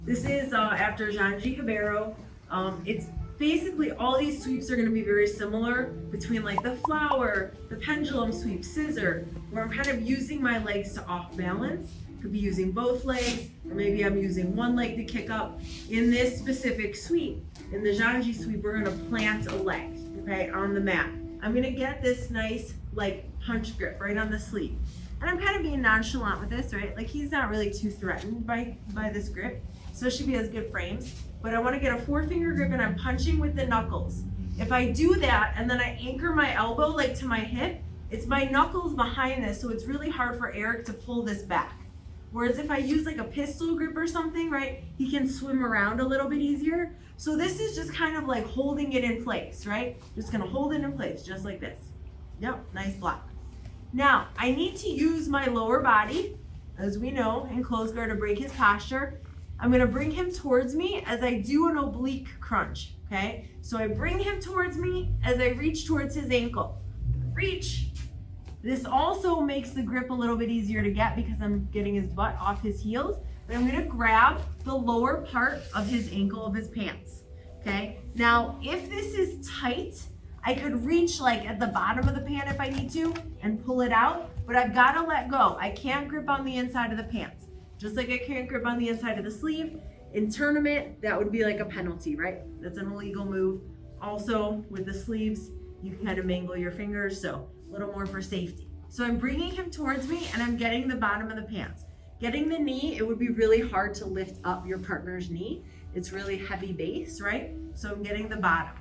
This is after Xande Sweep. It's basically all these sweeps are going to be very similar between like the flower, the pendulum sweep, scissor, where I'm kind of using my legs to off balance. Could be using both legs, or maybe I'm using one leg to kick up. In this specific sweep, in the Xande Sweep, we're going to plant a leg, okay, on the mat. I'm going to get this nice like punch grip right on the sleeve. And I'm kind of being nonchalant with this, right? Like he's not really too threatened by this grip, especially if he has good frames. But I want to get a 4-finger grip and I'm punching with the knuckles. If I do that and then I anchor my elbow like to my hip, it's my knuckles behind this, so it's really hard for Eric to pull this back. Whereas if I use like a pistol grip or something, right, he can swim around a little bit easier. So this is just kind of like holding it in place, right? Just gonna hold it in place, just like this. Yep, nice block. Now, I need to use my lower body, as we know, in close guard to break his posture. I'm gonna bring him towards me as I do an oblique crunch, okay? So I bring him towards me as I reach towards his ankle. Reach. This also makes the grip a little bit easier to get because I'm getting his butt off his heels. But I'm gonna grab the lower part of his ankle of his pants, okay? Now, if this is tight, I could reach like at the bottom of the pant if I need to and pull it out, but I've gotta let go. I can't grip on the inside of the pants. Just like I can't grip on the inside of the sleeve. In tournament, that would be like a penalty, right? That's an illegal move. Also, with the sleeves, you can kind of mangle your fingers, so a little more for safety. So I'm bringing him towards me and I'm getting the bottom of the pants. Getting the knee, it would be really hard to lift up your partner's knee. It's really heavy base, right? So I'm getting the bottom.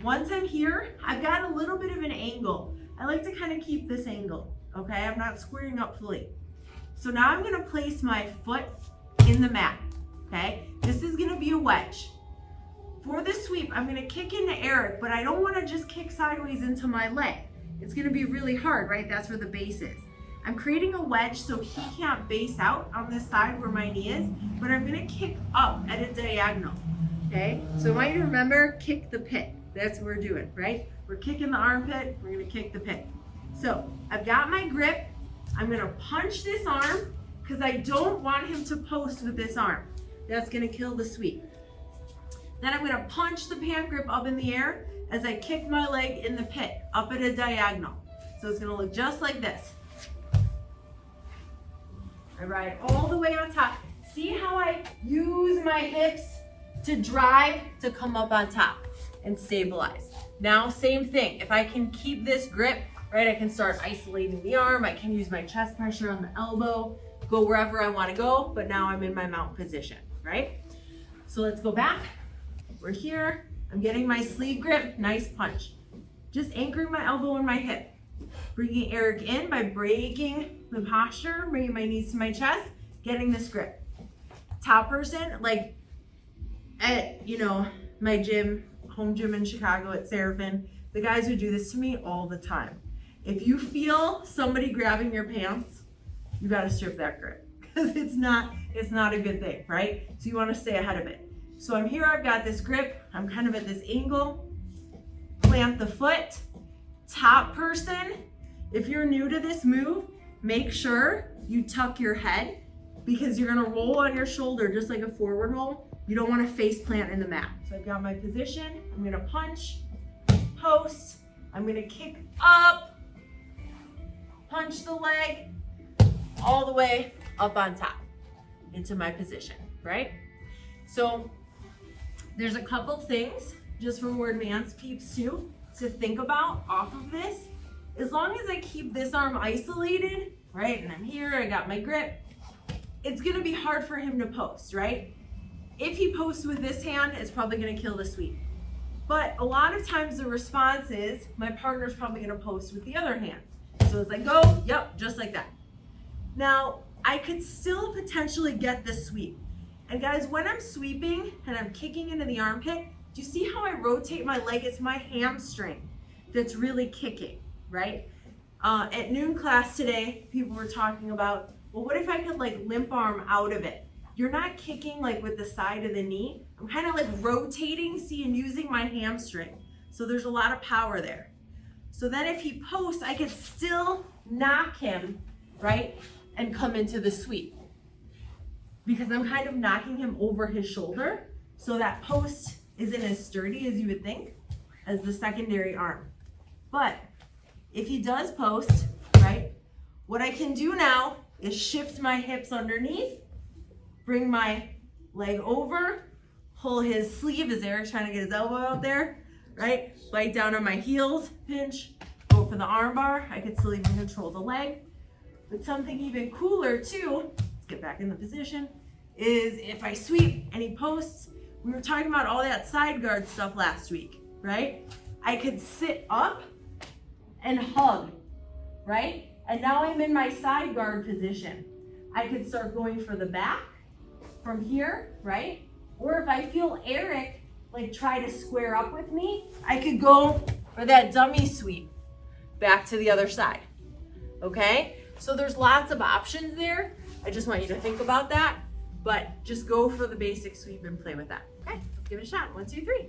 Once I'm here, I've got a little bit of an angle. I like to kind of keep this angle, okay? I'm not squaring up fully. So now I'm gonna place my foot in the mat, okay? This is gonna be a wedge. For the sweep, I'm gonna kick into Eric, but I don't wanna just kick sideways into my leg. It's gonna be really hard, right? That's where the base is. I'm creating a wedge so he can't base out on this side where my knee is, but I'm gonna kick up at a diagonal, okay? So I want you to remember, kick the pit. That's what we're doing, right? We're kicking the armpit, we're gonna kick the pit. So I've got my grip. I'm gonna punch this arm because I don't want him to post with this arm. That's gonna kill the sweep. Then I'm gonna punch the pant grip up in the air as I kick my leg in the pit, up at a diagonal. So it's gonna look just like this. I ride all the way on top. See how I use my hips to drive to come up on top and stabilize. Now, same thing. If I can keep this grip, right, I can start isolating the arm. I can use my chest pressure on the elbow, go wherever I want to go, but now I'm in my mount position, right? So let's go back. We're here. I'm getting my sleeve grip, nice punch. Just anchoring my elbow in my hip. Bringing Eric in by breaking the posture, bringing my knees to my chest, getting this grip. Top person, like at, my gym, home gym in Chicago at Seraphin, the guys would do this to me all the time. If you feel somebody grabbing your pants, you gotta strip that grip because it's not a good thing, right? So you wanna stay ahead of it. So I'm here, I've got this grip, I'm kind of at this angle, plant the foot, top person. If you're new to this move, make sure you tuck your head because you're gonna roll on your shoulder just like a forward roll. You don't wanna face plant in the mat. So I've got my position, I'm gonna punch, post, I'm gonna kick up, punch the leg, all the way up on top into my position, right? So there's a couple things just for more advanced peeps too to think about off of this. As long as I keep this arm isolated, right, and I'm here, I got my grip, it's gonna be hard for him to post, right? If he posts with this hand, it's probably gonna kill the sweep. But a lot of times the response is, my partner's probably gonna post with the other hand. So it's like, go, yep, just like that. Now, I could still potentially get the sweep. And guys, when I'm sweeping and I'm kicking into the armpit, do you see how I rotate my leg? It's my hamstring that's really kicking, right? At noon class today, people were talking about, well, what if I could like limp arm out of it? You're not kicking like with the side of the knee. I'm kind of like rotating, see, and using my hamstring. So there's a lot of power there. So then if he posts, I could still knock him, right? And come into the sweep. because I'm kind of knocking him over his shoulder. So that post isn't as sturdy as you would think as the secondary arm. But if he does post, right, what I can do now is shift my hips underneath, bring my leg over, pull his sleeve as Eric's trying to get his elbow out there, right? Bite down on my heels, pinch, go for the arm bar. I could still even control the leg. But something even cooler too, let's get back in the position, is if I sweep and he posts, we were talking about all that side guard stuff last week, right? I could sit up and hug, right? And now I'm in my side guard position. I could start going for the back from here, right? Or if I feel Eric like try to square up with me, I could go for that dummy sweep back to the other side, okay? So there's lots of options there. I just want you to think about that, but just go for the basic sweep and play with that. Okay, let's give it a shot. 1, 2, 3.